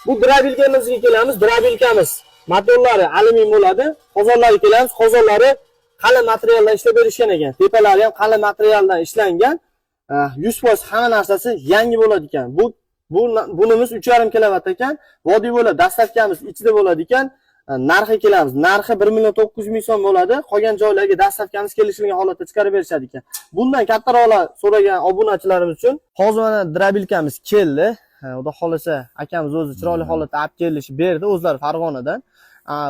Bu drabilkamizga kelamiz. Drabilkamiz motorlari alyumin bo'ladi. Qozonlariga kelamiz. Qozonlari qalin materialdan ishlab berishgan ekan. Tepalari ham qalin materialdan ishlangan. 100% hamma narsasi yangi bo'ladi ekan. Bunimiz 3,5 kilovat ekan. Vodiy bo'ladi. Dastavkamiz ichida bo'ladi ekan. Narxi kelamiz. Narxi 1,900,000 so'm bo'ladi. Qolgan joylarga dastavkamiz kelishilgan holatda chiqarib berishadi ekan. Bundan kattaroqlar so'ragan obunachilarimiz uchun hozir mana drabilkamiz keldi. Xudo xolasa akamiz o'zi chiroyli holatda olib kelishib berdi, o'zlari Farg'onadan.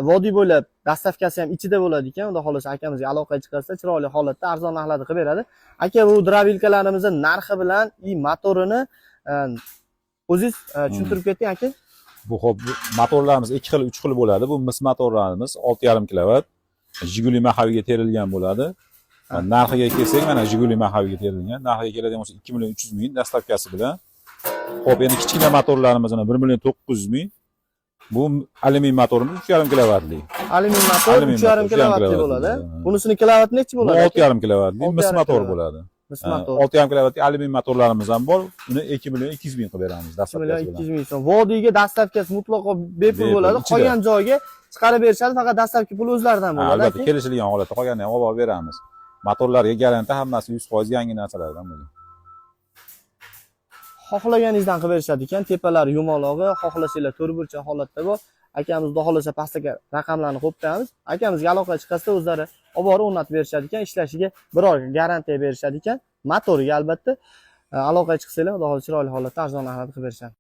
Vodiy bo'ylab dastavkasi ham ichida bo'ladi ekan. Xudo xolasa akamizga aloqaga chiqarsa, chiroyli holatda arzon narxlarda qilib beradi. Aka, bu drabilkalarimizning narxi bilan motorini o'zingiz tushuntirib keting, aka. Bu xo'p, motorlarimiz 2 xil, 3 xil bo'ladi. Bu mis motorlarimiz 6,5 kilovat. Jiguli Mahaviga terilgan bo'ladi. Narxiga kelsak, mana Jiguli Mahaviga terilgan. Narxiga keladigan bo'lsa 2,300,000 dastavkasi bilan. Xo'p, endi kichkina motorlarimiz 1,900,000. Bu alyumin motorimiz 3,5 kilovatli. Alyumin motor 3,5 kilovatli bo'ladi. Bunisini kilovati nechi bo'ladi? 6,5 kilovatli mis motor bo'ladi. Mis motor. 6,5 kilovatli alyumin motorlarimiz ham bor. Uni 2,200,000 qilib beramiz dastavkasi bilan. 2,200,000 so'm. Vodiyga dastavkasi mutlaqo bepul bo'ladi. Qolgan joyga chiqarib berishadi, faqat dastavka puli o'zlaridan bo'ladi. Albatta, kelishilgan holatda qolganini ham olib beramiz. Motorlarga garantiya hammasi 100% yangi narsalardan bo'ladi. Xohlaganingizdan qilib berishadi ekan. Tepalari yumaloqi, xohlasanglar to'rtburchak holatda bor. Akamiz xudo xolasa pastga raqamlarni qo'yibmiz. Akamizga aloqa chiqarsa o'zlari olib borib o'rnatib berishadi ekan. Ishlashiga bir oy garantiya berishadi ekan. Motoriga albatta aloqaga chiqsanglar, xudo xolasa chiroyli holatda arzon narxlarda qilib berishadi.